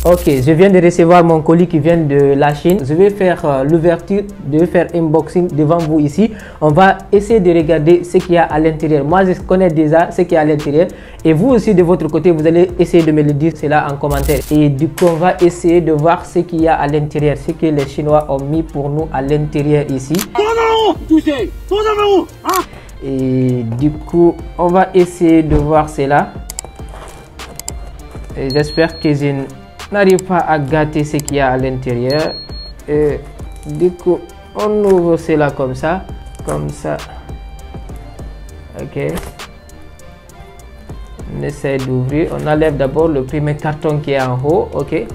Ok, je viens de recevoir mon colis qui vient de la Chine. Je vais faire l'ouverture, je vais faire unboxing devant vous ici. On va essayer de regarder ce qu'il y a à l'intérieur. Moi, je connais déjà ce qu'il y a à l'intérieur. Et vous aussi, de votre côté, vous allez essayer de me le dire cela en commentaire. Et du coup, on va essayer de voir ce qu'il y a à l'intérieur, ce que les Chinois ont mis pour nous à l'intérieur ici. Et du coup, on va essayer de voir cela. Et j'espère que je n'arrive pas à gâter ce qu'il y a à l'intérieur. Et du coup, on ouvre cela comme ça. Ok. On essaie d'ouvrir. On enlève d'abord le premier carton qui est en haut. Ok.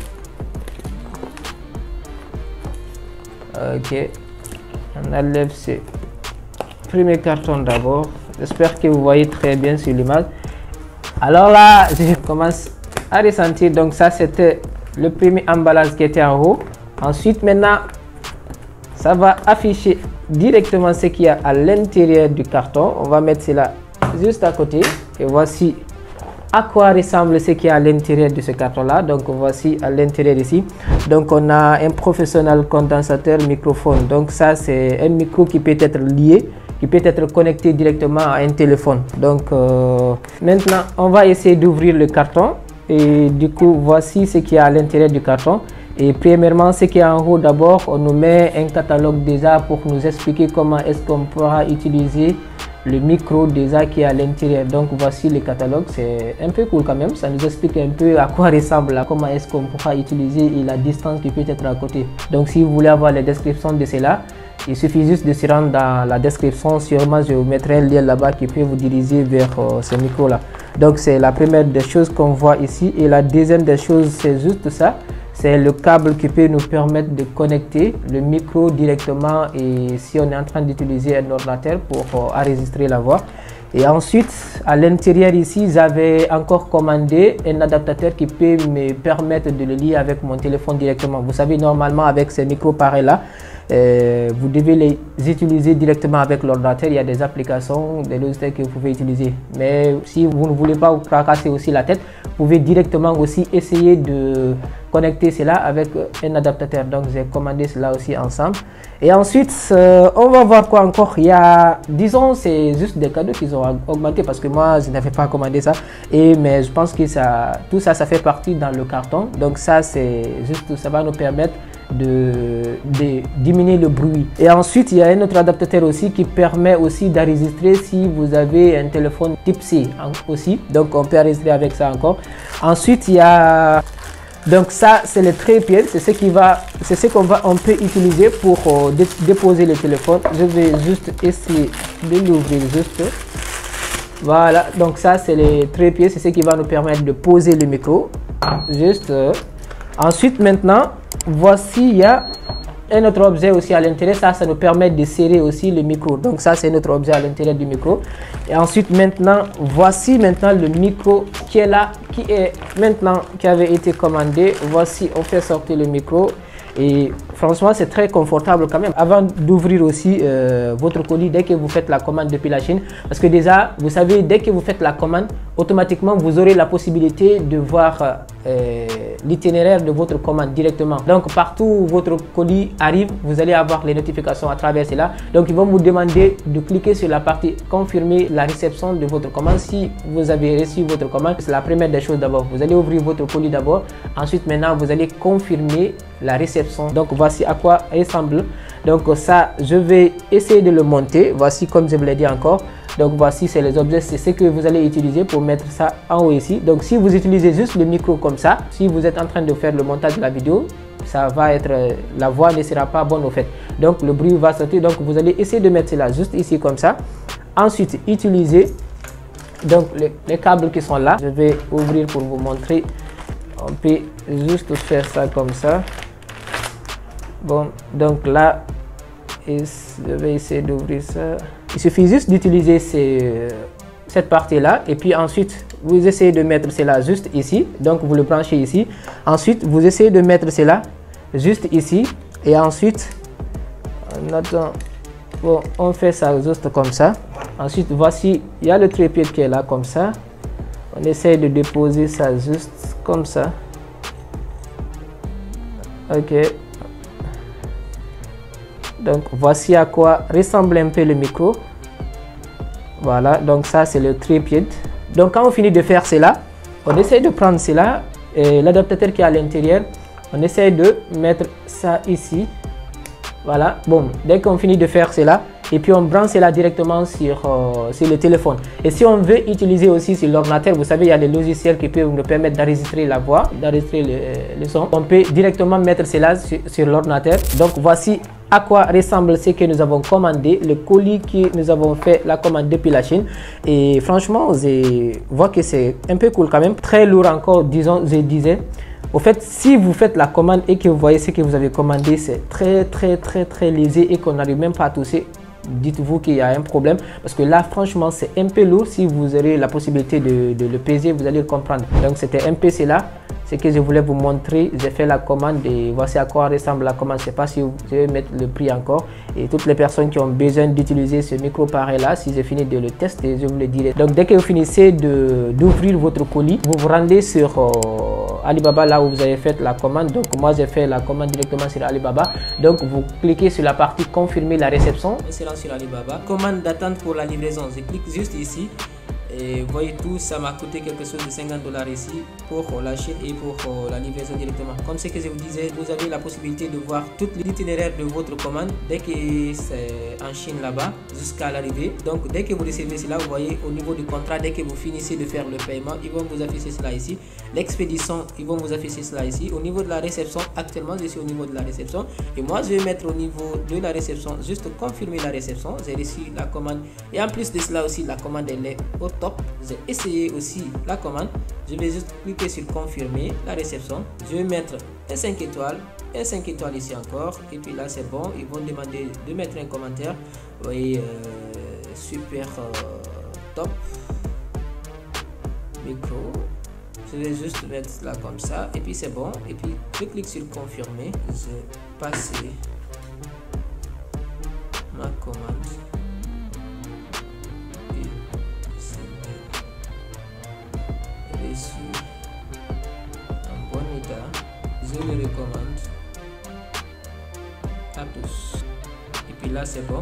Ok. On enlève ce premier carton d'abord. J'espère que vous voyez très bien sur l'image. Alors là, je commence à ressentir. Donc ça, c'était le premier emballage qui était en haut. Ensuite, maintenant, ça va afficher directement ce qu'il y a à l'intérieur du carton. On va mettre cela juste à côté. Et voici à quoi ressemble ce qu'il y a à l'intérieur de ce carton là. Donc voici à l'intérieur ici. Donc on a un professionnel condensateur microphone. Donc ça, c'est un micro qui peut être lié, qui peut être connecté directement à un téléphone. Donc maintenant, on va essayer d'ouvrir le carton. Et du coup, voici ce qu'il y a à l'intérieur du carton. Et premièrement, ce qui est en haut, d'abord, on nous met un catalogue déjà pour nous expliquer comment est-ce qu'on pourra utiliser le micro déjà qui est à l'intérieur. Donc voici le catalogue, c'est un peu cool quand même. Ça nous explique un peu à quoi ressemble, comment est-ce qu'on pourra utiliser et la distance qui peut être à côté. Donc si vous voulez avoir les descriptions de cela, il suffit juste de se rendre dans la description. Sûrement, je vous mettrai un lien là-bas qui peut vous diriger vers ce micro-là. Donc, c'est la première des choses qu'on voit ici. Et la deuxième des choses, c'est juste ça. C'est le câble qui peut nous permettre de connecter le micro directement et si on est en train d'utiliser un ordinateur pour enregistrer la voix. Et ensuite, à l'intérieur ici, j'avais encore commandé un adaptateur qui peut me permettre de le lier avec mon téléphone directement. Vous savez, normalement, avec ces micros pareils-là, vous devez les utiliser directement avec l'ordinateur. Il y a des applications, des logiciels que vous pouvez utiliser. Mais si vous ne voulez pas vous fracasser aussi la tête, vous pouvez directement aussi essayer de connecter cela avec un adaptateur. Donc j'ai commandé cela aussi ensemble. Et ensuite, on va voir quoi encore. Il y a, disons, c'est juste des cadeaux qu'ils ont augmenté parce que moi, je n'avais pas commandé ça. Mais je pense que tout ça, ça fait partie dans le carton. Donc ça, c'est juste, ça va nous permettre de diminuer le bruit. Et ensuite, il y a un autre adaptateur aussi qui permet aussi d'enregistrer si vous avez un téléphone type C aussi. Donc on peut enregistrer avec ça encore. Ensuite, il y a... Donc ça, c'est le trépied, c'est ce qu'on peut utiliser pour déposer le téléphone. Je vais juste essayer de l'ouvrir juste. Voilà, donc ça c'est le trépied, c'est ce qui va nous permettre de poser le micro. Juste. Ensuite, maintenant, voici, il y a un autre objet aussi à l'intérieur. Ça nous permet de serrer aussi le micro. Donc ça, c'est notre objet à l'intérieur du micro. Et ensuite, maintenant, voici maintenant le micro qui est là, qui avait été commandé. Voici, on fait sortir le micro. Et franchement, c'est très confortable quand même. Avant d'ouvrir aussi votre colis, dès que vous faites la commande depuis la Chine, parce que déjà, vous savez, dès que vous faites la commande, automatiquement, vous aurez la possibilité de voir l'itinéraire de votre commande directement. Donc, partout où votre colis arrive, vous allez avoir les notifications à travers cela. Donc, ils vont vous demander de cliquer sur la partie confirmer la réception de votre commande. Si vous avez reçu votre commande, c'est la première des choses d'abord. Vous allez ouvrir votre colis d'abord. Ensuite, maintenant, vous allez confirmer la réception. Donc, voici à quoi ressemble. Donc, ça, je vais essayer de le monter. Voici, comme je vous l'ai dit encore. Donc voici, c'est les objets, c'est ce que vous allez utiliser pour mettre ça en haut ici. Donc si vous utilisez juste le micro comme ça, si vous êtes en train de faire le montage de la vidéo, ça va être, la voix ne sera pas bonne au fait. Donc le bruit va sortir. Donc vous allez essayer de mettre cela juste ici comme ça. Ensuite, utiliser donc les câbles qui sont là. Je vais ouvrir pour vous montrer. On peut juste faire ça comme ça. Bon, donc là, je vais essayer d'ouvrir ça. Il suffit juste d'utiliser cette partie-là et puis ensuite, vous essayez de mettre cela juste ici. Donc, vous le branchez ici. Ensuite, vous essayez de mettre cela juste ici. Et ensuite, on attend. Bon, on fait ça juste comme ça. Ensuite, voici, il y a le trépied qui est là comme ça. On essaye de déposer ça juste comme ça. Ok. Donc voici à quoi ressemble un peu le micro. Voilà, donc ça c'est le trépied. Donc quand on finit de faire cela, on essaie de prendre cela et l'adaptateur qui est à l'intérieur, on essaie de mettre ça ici. Voilà, bon, dès qu'on finit de faire cela, et puis on branche cela directement sur le téléphone. Et si on veut utiliser aussi sur l'ordinateur, vous savez, il y a des logiciels qui peuvent nous permettre d'enregistrer la voix, d'enregistrer le son. On peut directement mettre cela sur l'ordinateur. Donc voici à quoi ressemble ce que nous avons commandé, le colis que nous avons fait la commande depuis la Chine. Et franchement, je vois que c'est un peu cool quand même, très lourd encore, disons, je disais. Au fait, si vous faites la commande et que vous voyez ce que vous avez commandé, c'est très léger et qu'on n'arrive même pas à toucher, dites-vous qu'il y a un problème, parce que là franchement c'est un peu lourd. Si vous aurez la possibilité de le peser, vous allez le comprendre. Donc c'était un peu cela, ce que je voulais vous montrer. J'ai fait la commande et voici à quoi ressemble la commande. Je ne sais pas si je vais mettre le prix encore, et toutes les personnes qui ont besoin d'utiliser ce micro pareil là, si j'ai fini de le tester, je vous le dirai. Donc dès que vous finissez d'ouvrir votre colis, vous vous rendez sur Alibaba, là où vous avez fait la commande. Donc moi j'ai fait la commande directement sur Alibaba. Donc vous cliquez sur la partie confirmer la réception. C'est là sur Alibaba. Commande d'attente pour la livraison. Je clique juste ici. Et vous voyez tout, ça m'a coûté quelque chose de 50 $ ici pour la Chine et pour la livraison directement. Comme ce que je vous disais, vous avez la possibilité de voir tout l'itinéraire de votre commande dès que c'est en Chine là-bas jusqu'à l'arrivée. Donc dès que vous recevez cela, vous voyez au niveau du contrat, dès que vous finissez de faire le paiement, ils vont vous afficher cela ici. L'expédition, ils vont vous afficher cela ici. Au niveau de la réception, actuellement je suis au niveau de la réception et moi je vais mettre au niveau de la réception, juste confirmer la réception. J'ai reçu la commande et en plus de cela aussi, la commande elle est au top. J'ai essayé aussi la commande. Je vais juste cliquer sur confirmer la réception. Je vais mettre un 5 étoiles, un 5 étoiles ici encore, et puis là c'est bon. Ils vont demander de mettre un commentaire. Vous voyez, super top micro. Je vais juste mettre là comme ça et puis c'est bon. Et puis je clique sur confirmer. Je passe ma commande. En bon état, je le recommande à tous. Et puis là c'est bon.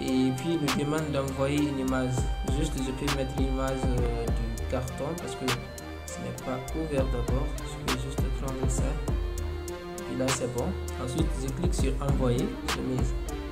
Et puis il nous demande d'envoyer une image. Juste je peux mettre l'image du carton parce que ce n'est pas ouvert d'abord. Je vais juste prendre ça. Et là c'est bon. Ensuite je clique sur envoyer.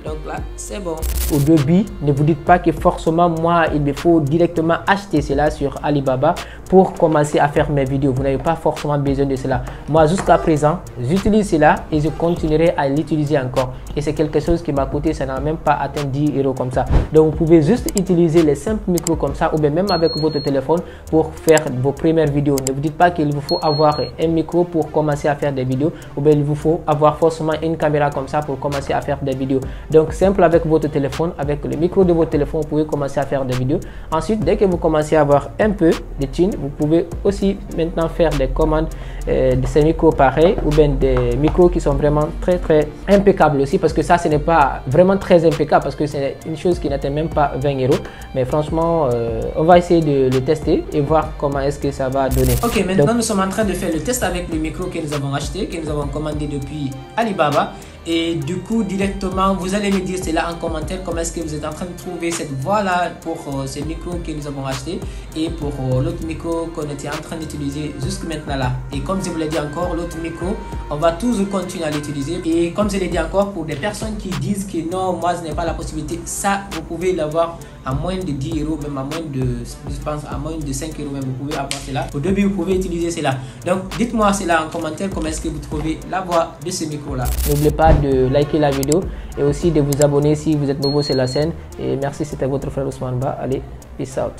Donc là, c'est bon. Au début, ne vous dites pas que forcément, moi, il me faut directement acheter cela sur Alibaba pour commencer à faire mes vidéos. Vous n'avez pas forcément besoin de cela. Moi, jusqu'à présent, j'utilise cela et je continuerai à l'utiliser encore. Et c'est quelque chose qui m'a coûté, ça n'a même pas atteint 10 € comme ça. Donc, vous pouvez juste utiliser les simples micros comme ça ou bien même avec votre téléphone pour faire vos premières vidéos. Ne vous dites pas qu'il vous faut avoir un micro pour commencer à faire des vidéos ou bien il vous faut avoir forcément une caméra comme ça pour commencer à faire des vidéos. Donc simple, avec votre téléphone, avec le micro de votre téléphone, vous pouvez commencer à faire des vidéos. Ensuite, dès que vous commencez à avoir un peu de thunes, vous pouvez aussi maintenant faire des commandes de ces micros pareils ou bien des micros qui sont vraiment très impeccables aussi, parce que ça ce n'est pas vraiment très impeccable parce que c'est une chose qui n'atteint même pas 20 €. Mais franchement, on va essayer de le tester et voir comment est-ce que ça va donner. Ok, maintenant donc, nous sommes en train de faire le test avec le micro que nous avons acheté, que nous avons commandé depuis Alibaba. Et du coup, directement, vous allez me dire cela en commentaire, comment est-ce que vous êtes en train de trouver cette voix-là pour ce micro que nous avons acheté et pour l'autre micro qu'on était en train d'utiliser jusque maintenant là. Et comme je vous l'ai dit encore, l'autre micro, on va toujours continuer à l'utiliser. Et comme je l'ai dit encore, pour des personnes qui disent que non, moi, je n'ai pas la possibilité, ça, vous pouvez l'avoir à moins de 10 €, même à moins de, je pense, à moins de 5 € même, vous pouvez avoir cela. Au début, vous pouvez utiliser cela. Donc, dites-moi cela en commentaire, comment est-ce que vous trouvez la voix de ce micro-là. N'oubliez pas de liker la vidéo et aussi de vous abonner si vous êtes nouveau sur la chaîne. Et merci, c'était votre frère Ousmane Ba. Allez, peace out.